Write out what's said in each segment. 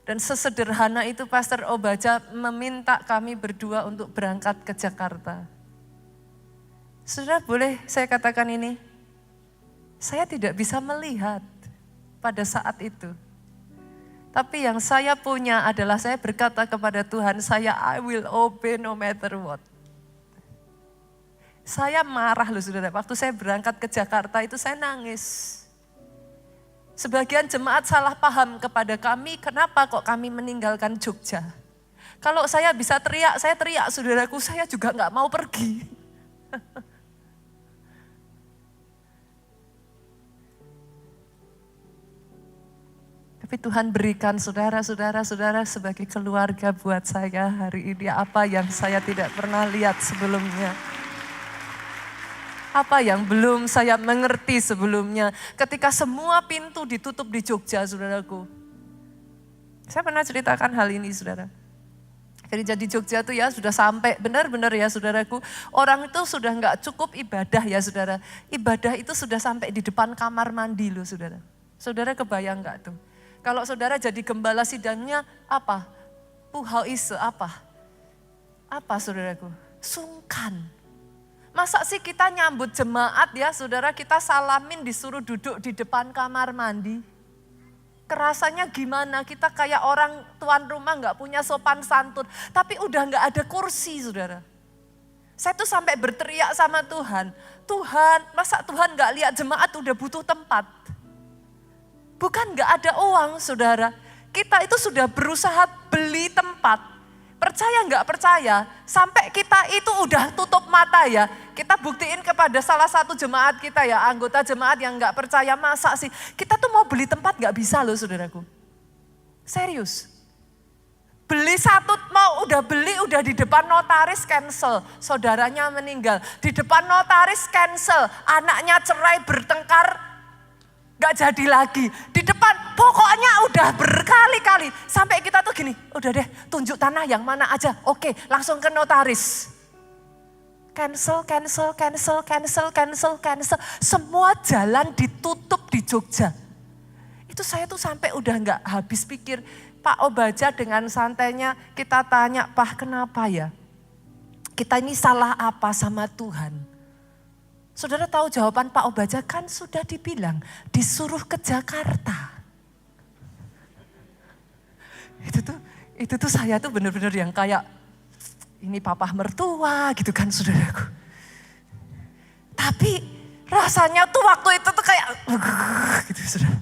Dan sesederhana itu Pastor Obaja meminta kami berdua untuk berangkat ke Jakarta. Saudara, boleh saya katakan ini? Saya tidak bisa melihat pada saat itu. Tapi yang saya punya adalah saya berkata kepada Tuhan, I will obey no matter what. Saya marah loh saudara, waktu saya berangkat ke Jakarta itu saya nangis. Sebagian jemaat salah paham kepada kami, kenapa kok kami meninggalkan Jogja. Kalau saya bisa teriak, saya teriak saudaraku, saya juga gak mau pergi. Tapi Tuhan berikan saudara-saudara sebagai keluarga buat saya hari ini apa yang saya tidak pernah lihat sebelumnya. Apa yang belum saya mengerti sebelumnya. Ketika semua pintu ditutup di Jogja, saudaraku. Saya pernah ceritakan hal ini, saudara. Jadi Jogja tuh ya sudah sampai, benar-benar ya saudaraku. Orang itu sudah gak cukup ibadah ya saudara. Ibadah itu sudah sampai di depan kamar mandi loh saudara. Saudara kebayang gak tuh? Kalau saudara jadi gembala sidangnya apa? Puhauise apa? Apa saudaraku? Sungkan. Masa sih kita nyambut jemaat ya saudara, kita salamin disuruh duduk di depan kamar mandi. Kerasanya gimana? Kita kayak orang tuan rumah gak punya sopan santun. Tapi udah gak ada kursi saudara. Saya tuh sampai berteriak sama Tuhan. Tuhan, masa Tuhan gak lihat jemaat udah butuh tempat? Bukan gak ada uang saudara. Kita itu sudah berusaha beli tempat. Percaya gak percaya, sampai kita itu udah tutup mata ya. Kita buktiin kepada salah satu jemaat kita ya, anggota jemaat yang gak percaya, masa sih. Kita tuh mau beli tempat gak bisa loh saudaraku. Serius. Beli satu, udah di depan notaris cancel. Saudaranya meninggal. Di depan notaris cancel, anaknya cerai bertengkar. Gak jadi lagi, di depan pokoknya udah berkali-kali. Sampai kita tuh gini, udah deh tunjuk tanah yang mana aja. Oke langsung ke notaris. Cancel. Semua jalan ditutup di Jogja. Itu saya tuh sampai udah gak habis pikir. Pak Obaja dengan santainya kita tanya, Pak kenapa ya? Kita ini salah apa sama Tuhan? Saudara tahu jawaban Pak Obaja, kan sudah dibilang disuruh ke Jakarta. Itu tuh saya tuh benar-benar yang kayak ini papa mertua gitu kan saudaraku. Tapi rasanya tuh waktu itu tuh kayak gitu saudara.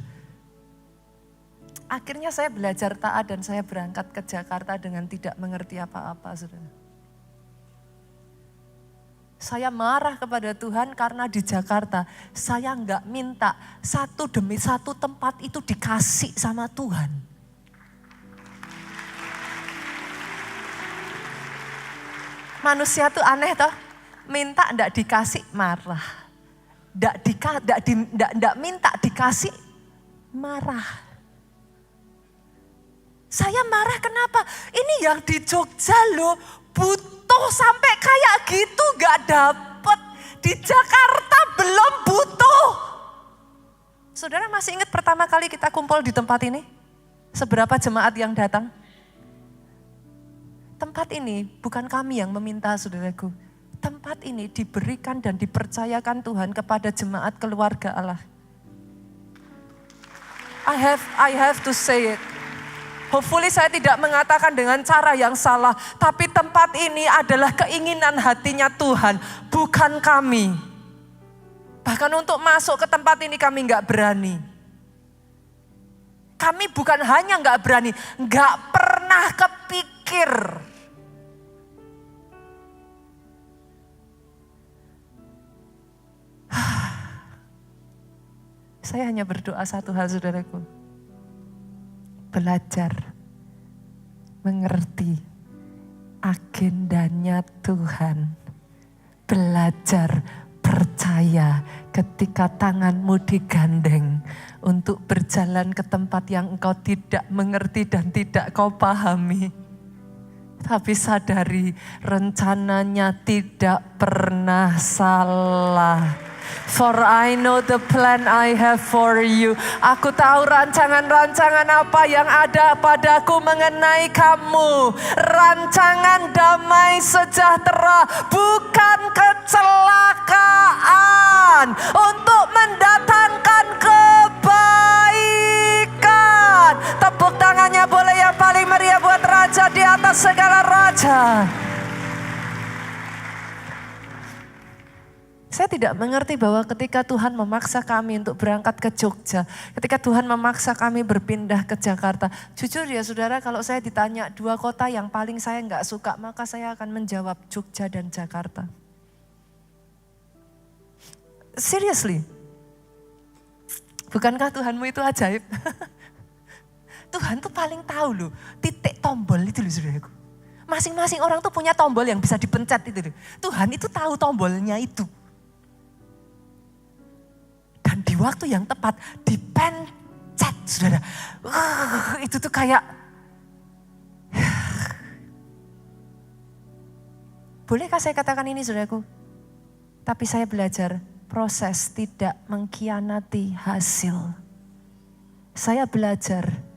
Akhirnya saya belajar taat dan saya berangkat ke Jakarta dengan tidak mengerti apa-apa saudara. Saya marah kepada Tuhan karena di Jakarta saya enggak minta satu demi satu tempat itu dikasih sama Tuhan. Manusia tuh aneh toh, minta enggak dikasih marah. Enggak minta dikasih marah. Saya marah kenapa? Ini yang di Jogja loh, butuh sampai kayak gitu gak dapet. Di Jakarta belum butuh. Saudara masih ingat pertama kali kita kumpul di tempat ini? Seberapa jemaat yang datang? Tempat ini bukan kami yang meminta saudaraku. Tempat ini diberikan dan dipercayakan Tuhan kepada jemaat keluarga Allah. I have to say it. Hopefully saya tidak mengatakan dengan cara yang salah. Tapi tempat ini adalah keinginan hatinya Tuhan. Bukan kami. Bahkan untuk masuk ke tempat ini kami gak berani. Kami bukan hanya gak berani. Gak pernah kepikir. Saya hanya berdoa satu hal saudaraku. Belajar mengerti agendanya Tuhan. Belajar percaya ketika tanganmu digandeng untuk berjalan ke tempat yang engkau tidak mengerti dan tidak kau pahami. Tapi sadari rencananya tidak pernah salah. For I know the plan I have for you. Aku tahu rancangan-rancangan apa yang ada padaku mengenai kamu. Rancangan damai sejahtera, bukan kecelakaan. Untuk mendatangkan kebaikan. Tepuk tangannya boleh yang paling meriah buat Raja di atas segala raja. Saya tidak mengerti bahwa ketika Tuhan memaksa kami untuk berangkat ke Jogja, ketika Tuhan memaksa kami berpindah ke Jakarta, jujur ya saudara, kalau saya ditanya 2 kota yang paling saya nggak suka, maka saya akan menjawab Jogja dan Jakarta. Seriously, bukankah Tuhanmu itu ajaib? Tuhan tuh paling tahu loh, titik tombol itu loh saudaraku. Masing-masing orang tuh punya tombol yang bisa dipencet itu loh. Tuhan itu tahu tombolnya itu. Dan di waktu yang tepat dipencet, saudara. Itu tuh kayak, bolehkah saya katakan ini saudaraku? Tapi saya belajar proses tidak mengkhianati hasil. Saya belajar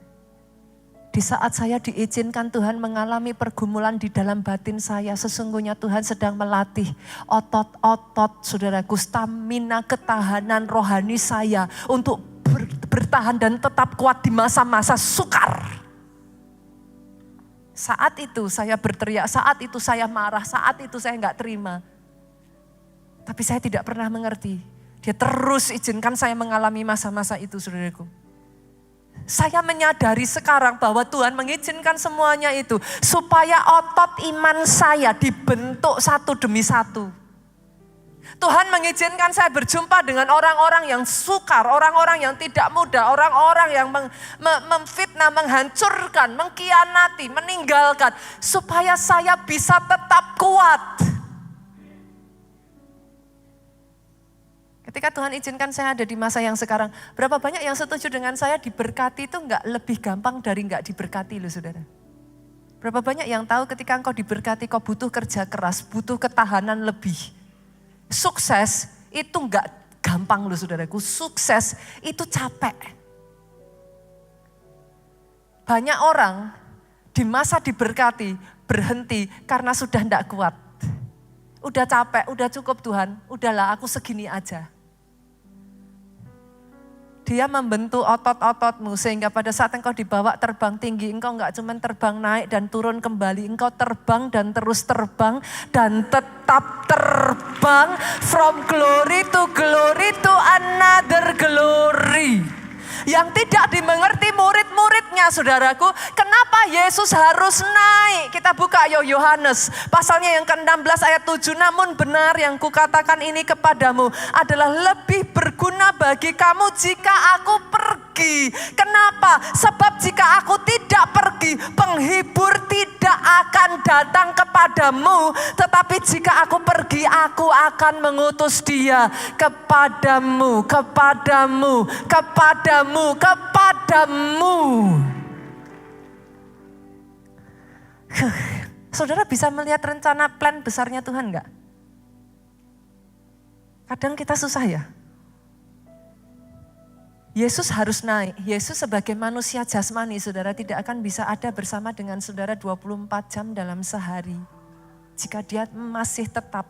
di saat saya diizinkan Tuhan mengalami pergumulan di dalam batin saya, sesungguhnya Tuhan sedang melatih otot-otot saudaraku, stamina ketahanan rohani saya untuk bertahan dan tetap kuat di masa-masa sukar. Saat itu saya berteriak, saat itu saya marah, saat itu saya nggak terima. Tapi saya tidak pernah mengerti, Dia terus izinkan saya mengalami masa-masa itu saudaraku. Saya menyadari sekarang bahwa Tuhan mengizinkan semuanya itu supaya otot iman saya dibentuk satu demi satu. Tuhan mengizinkan saya berjumpa dengan orang-orang yang sukar, orang-orang yang tidak mudah, orang-orang yang memfitnah, menghancurkan, mengkhianati, meninggalkan. Supaya saya bisa tetap kuat. Ketika Tuhan izinkan saya ada di masa yang sekarang, berapa banyak yang setuju dengan saya diberkati itu enggak lebih gampang dari enggak diberkati loh saudara. Berapa banyak yang tahu ketika engkau diberkati kau butuh kerja keras, butuh ketahanan lebih. Sukses itu enggak gampang loh saudaraku, sukses itu capek. Banyak orang di masa diberkati berhenti karena sudah enggak kuat. Udah capek, udah cukup Tuhan, udahlah aku segini aja. Dia membentuk otot-ototmu sehingga pada saat engkau dibawa terbang tinggi, engkau enggak cuma terbang naik dan turun kembali, engkau terbang dan terus terbang dan tetap terbang from glory to another glory. Yang tidak dimengerti murid-muridnya saudaraku, kenapa Yesus harus naik? Kita buka Yohanes pasalnya yang ke-16 ayat 7. Namun benar yang kukatakan ini kepadamu adalah lebih berguna bagi kamu jika aku pergi. Kenapa? Sebab jika aku tidak pergi, penghibur tidak akan datang kepadamu. Tetapi jika aku pergi, aku akan mengutus dia kepadamu. Saudara bisa melihat rencana plan besarnya Tuhan enggak? Kadang kita susah ya. Yesus harus naik. Yesus sebagai manusia jasmani saudara tidak akan bisa ada bersama dengan saudara 24 jam dalam sehari. Jika dia masih tetap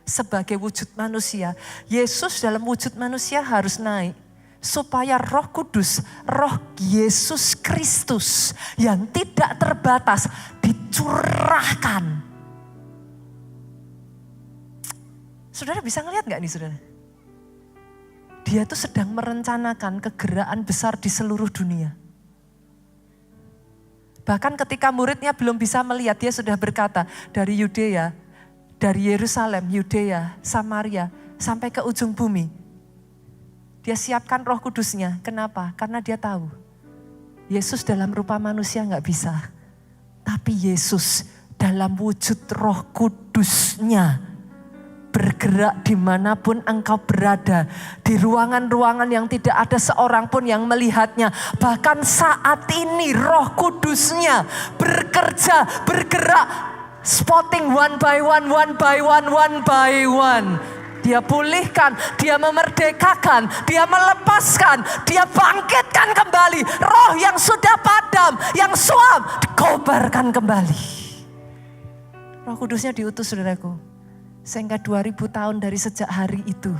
sebagai wujud manusia. Yesus dalam wujud manusia harus naik. Supaya Roh Kudus, Roh Yesus Kristus yang tidak terbatas dicurahkan. Saudara bisa ngelihat gak nih saudara? Dia tuh sedang merencanakan kegeraan besar di seluruh dunia. Bahkan ketika muridnya belum bisa melihat, dia sudah berkata dari Yudea, dari Yerusalem, Yudea, Samaria, sampai ke ujung bumi. Dia siapkan Roh Kudusnya. Kenapa? Karena dia tahu Yesus dalam rupa manusia gak bisa. Tapi Yesus dalam wujud Roh Kudusnya bergerak dimanapun engkau berada. Di ruangan-ruangan yang tidak ada seorang pun yang melihatnya. Bahkan saat ini Roh Kudusnya bekerja, bergerak. Spotting one by one. Dia pulihkan, dia memerdekakan, dia melepaskan, dia bangkitkan kembali. Roh yang sudah padam, yang suam, dikobarkan kembali. Roh Kudusnya diutus saudaraku. Sehingga 2000 tahun dari sejak hari itu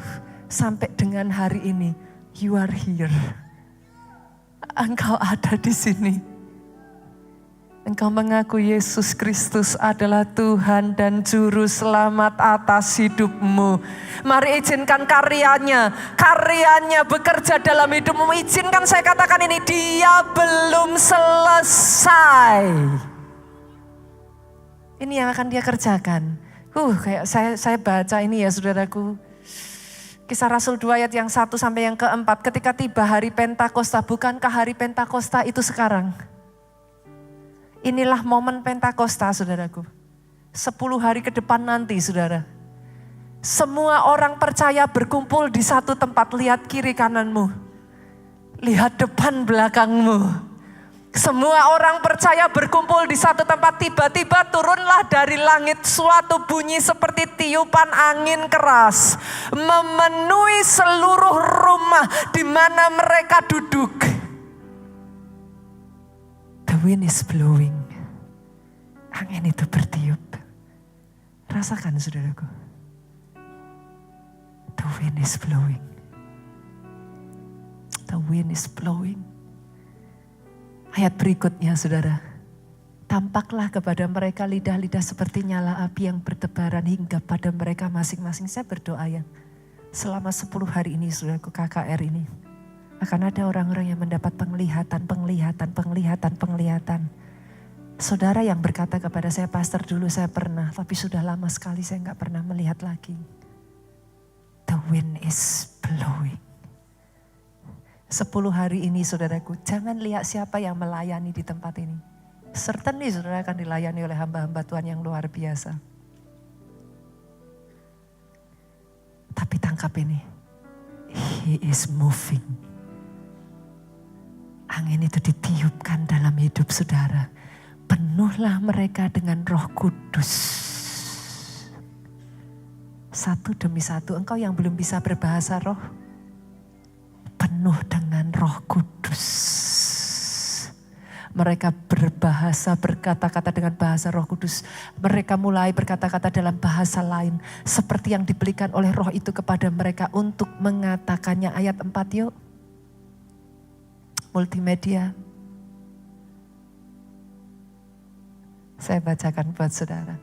sampai dengan hari ini, you are here. Engkau ada di sini. Engkau mengaku Yesus Kristus adalah Tuhan dan Juru Selamat atas hidupmu. Mari izinkan karyanya bekerja dalam hidupmu. Izinkan saya katakan ini, dia belum selesai. Ini yang akan dia kerjakan. Kayak saya baca ini ya saudaraku. Kisah Rasul 2 ayat yang 1 sampai yang ke-4. Ketika tiba hari Pentakosta, bukankah hari Pentakosta itu sekarang? Inilah momen Pentakosta saudaraku. 10 hari ke depan nanti saudara. Semua orang percaya berkumpul di satu tempat. Lihat kiri kananmu. Lihat depan belakangmu. Semua orang percaya berkumpul di satu tempat. Tiba-tiba turunlah dari langit suatu bunyi seperti tiupan angin keras. Memenuhi seluruh rumah di mana mereka duduk. The wind is blowing. Angin itu bertiup. Rasakan saudaraku. The wind is blowing. The wind is blowing. Ayat berikutnya saudara. Tampaklah kepada mereka lidah-lidah seperti nyala api yang bertebaran hingga pada mereka masing-masing. Saya berdoa ya. Selama 10 hari ini saudaraku, KKR ini. Akan ada orang-orang yang mendapat penglihatan. Saudara yang berkata kepada saya, pastor dulu saya pernah, tapi sudah lama sekali saya nggak pernah melihat lagi. The wind is blowing. 10 hari ini saudaraku, jangan lihat siapa yang melayani di tempat ini. Certainly saudara akan dilayani oleh hamba-hamba Tuhan yang luar biasa. Tapi tangkap ini, He is moving. Angin itu ditiupkan dalam hidup saudara. Penuhlah mereka dengan Roh Kudus. Satu demi satu, engkau yang belum bisa berbahasa roh, penuh dengan Roh Kudus. Mereka berbahasa, berkata-kata dengan bahasa Roh Kudus. Mereka mulai berkata-kata dalam bahasa lain. Seperti yang diberikan oleh Roh itu kepada mereka untuk mengatakannya. Ayat 4 yuk. Multimedia. Saya bacakan buat saudara.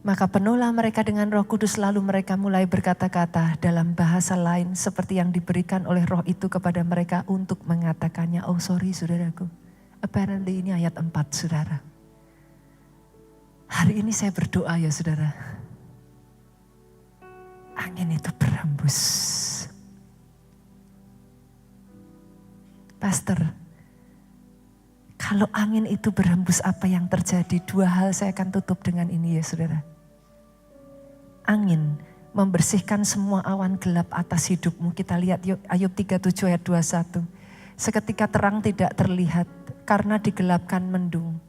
Maka penuhlah mereka dengan Roh Kudus, lalu mereka mulai berkata-kata dalam bahasa lain seperti yang diberikan oleh Roh itu kepada mereka untuk mengatakannya. Oh sorry saudaraku, apparently ini ayat 4 saudara. Hari ini saya berdoa ya saudara. Angin itu berhembus. Pastor, kalau angin itu berhembus apa yang terjadi? 2 hal saya akan tutup dengan ini ya saudara. Angin membersihkan semua awan gelap atas hidupmu. Kita lihat yuk Ayub 37 ayat 21. Seketika terang tidak terlihat karena digelapkan mendung.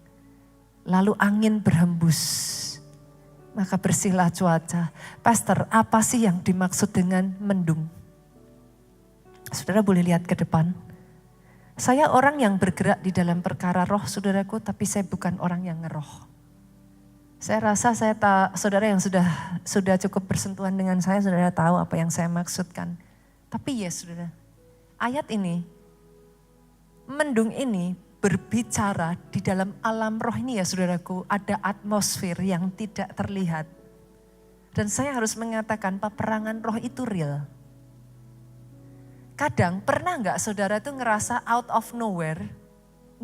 Lalu angin berhembus. Maka bersihlah cuaca. Pastor, apa sih yang dimaksud dengan mendung? Saudara boleh lihat ke depan. Saya orang yang bergerak di dalam perkara roh saudaraku, tapi saya bukan orang yang ngeroh. Saya rasa saudara yang sudah cukup bersentuhan dengan saya, saudara tahu apa yang saya maksudkan. Tapi ya saudara, ayat ini, mendung ini berbicara di dalam alam roh ini ya saudaraku, ada atmosfer yang tidak terlihat. Dan saya harus mengatakan peperangan roh itu real. Kadang pernah gak saudara tuh ngerasa out of nowhere,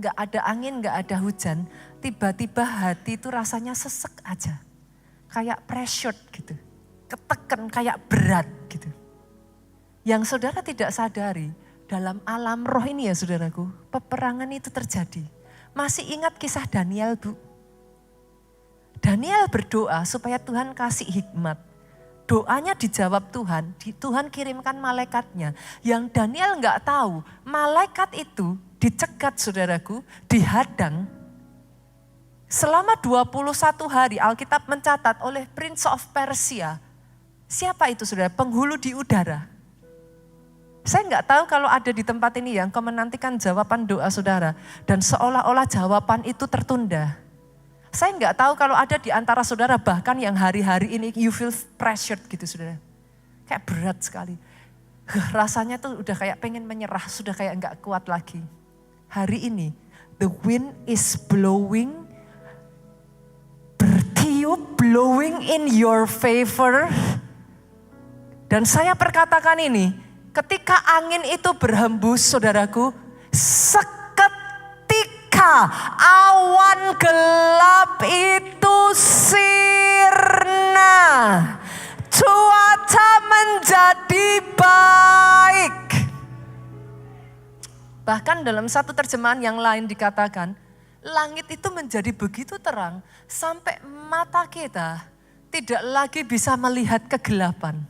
gak ada angin, gak ada hujan, tiba-tiba hati itu rasanya sesek aja. Kayak pressured gitu, ketekan kayak berat gitu. Yang saudara tidak sadari, dalam alam roh ini ya saudaraku, peperangan itu terjadi. Masih ingat kisah Daniel bu? Daniel berdoa supaya Tuhan kasih hikmat. Doanya dijawab Tuhan, Tuhan kirimkan malaikatnya. Yang Daniel gak tahu, malaikat itu dicegat saudaraku, dihadang. Selama 21 hari Alkitab mencatat oleh Prince of Persia. Siapa itu saudara? Penghulu di udara. Saya nggak tahu kalau ada di tempat ini yang kau menantikan jawaban doa saudara. Dan seolah-olah jawaban itu tertunda. Saya nggak tahu kalau ada di antara saudara bahkan yang hari-hari ini you feel pressured gitu saudara. Kayak berat sekali. Rasanya tuh udah kayak pengen menyerah, sudah kayak nggak kuat lagi. Hari ini the wind is blowing, bertiup, blowing in your favor. Dan saya perkatakan ini, ketika angin itu berhembus saudaraku, seketika awan gelap itu sirna. Cuaca menjadi baik. Bahkan dalam satu terjemahan yang lain dikatakan, langit itu menjadi begitu terang sampai mata kita tidak lagi bisa melihat kegelapan.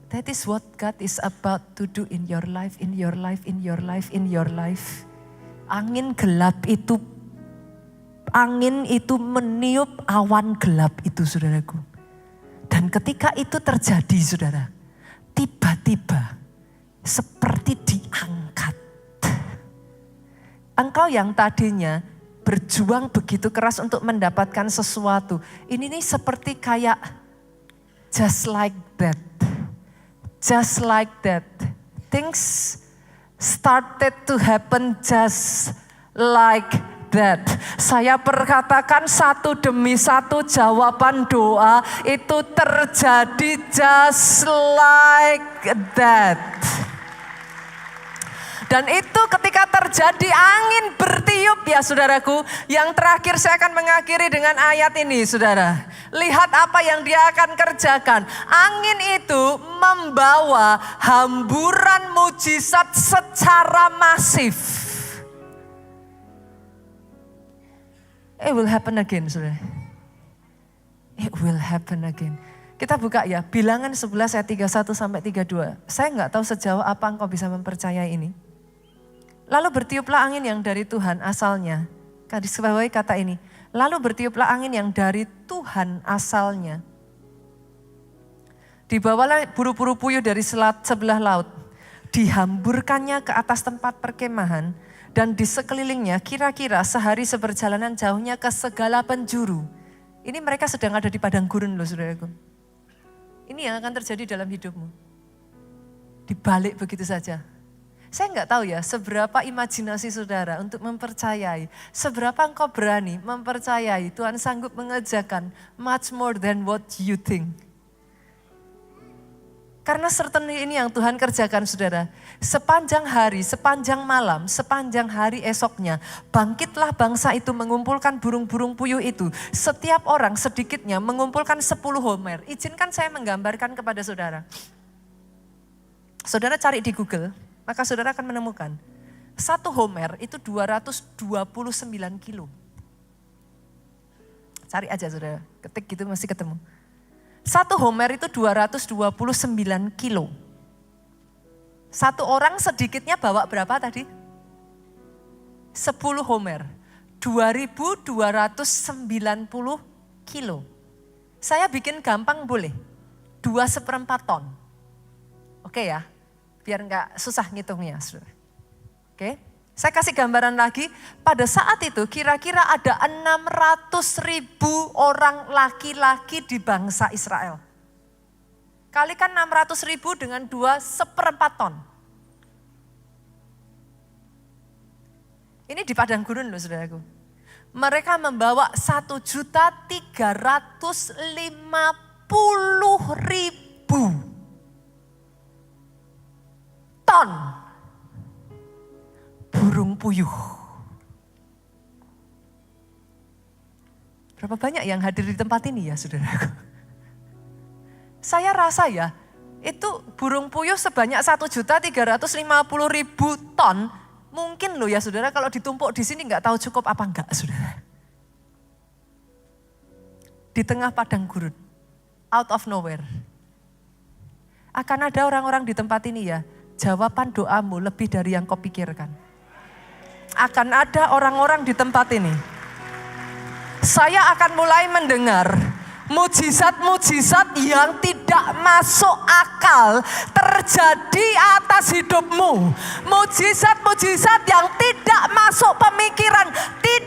That is what God is about to do in your life, in your life, in your life, in your life. Angin itu meniup awan gelap itu saudaraku. Dan ketika itu terjadi saudara, tiba-tiba seperti diangkat. Engkau yang tadinya berjuang begitu keras untuk mendapatkan sesuatu. Ini nih seperti kayak just like that. Just like that, things started to happen just like that. Saya perkatakan satu demi satu jawaban doa itu terjadi just like that. Dan itu ketika terjadi angin bertiup ya saudaraku. Yang terakhir saya akan mengakhiri dengan ayat ini saudara. Lihat apa yang dia akan kerjakan. Angin itu membawa hamburan mujizat secara masif. It will happen again saudara. It will happen again. Kita buka ya Bilangan 11 ayat 31 sampai 32. Saya nggak tahu sejauh apa engkau bisa mempercayai ini. Lalu bertiuplah angin yang dari Tuhan asalnya. Garis bawahi kata ini. Lalu bertiuplah angin yang dari Tuhan asalnya. Dibawalah buru-buru puyuh dari sebelah laut. Dihamburkannya ke atas tempat perkemahan. Dan di sekelilingnya kira-kira sehari seperjalanan jauhnya ke segala penjuru. Ini mereka sedang ada di padang gurun loh saudaraku. Ini yang akan terjadi dalam hidupmu. Dibalik begitu saja. Saya nggak tahu ya seberapa imajinasi saudara untuk mempercayai. Seberapa engkau berani mempercayai Tuhan sanggup mengerjakan much more than what you think. Karena certainly ini yang Tuhan kerjakan saudara. Sepanjang hari, sepanjang malam, sepanjang hari esoknya. Bangkitlah bangsa itu mengumpulkan burung-burung puyuh itu. Setiap orang sedikitnya mengumpulkan 10 homer. Izinkan saya menggambarkan kepada saudara. Saudara cari di Google. Maka saudara akan menemukan, 1 homer itu 229 kilo. Cari aja saudara, ketik gitu masih ketemu. 1 homer itu 229 kilo. Satu orang sedikitnya bawa berapa tadi? 10 homer, 2290 kilo. Saya bikin gampang boleh, 2/4 ton. Oke ya. Biar enggak susah ngitungnya. Oke, saya kasih gambaran lagi. Pada saat itu kira-kira ada 600.000 orang laki-laki di bangsa Israel. Kalikan 600.000 dengan 2/4 ton. Ini di padang gurun loh saudaraku. Mereka membawa 1.350.000 ton burung puyuh. Berapa banyak yang hadir di tempat ini ya saudaraku? Saya rasa ya, itu burung puyuh sebanyak 1.350.000 ton. Mungkin loh ya saudara, kalau ditumpuk di sini nggak tahu cukup apa enggak saudara. Di tengah padang gurun, out of nowhere. Akan ada orang-orang di tempat ini ya, jawaban doamu lebih dari yang kau pikirkan. Akan ada orang-orang di tempat ini. saya akan mulai mendengar mujizat-mujizat yang tidak masuk akal terjadi atas hidupmu. Mujizat-mujizat yang tidak masuk pemikiran, tidak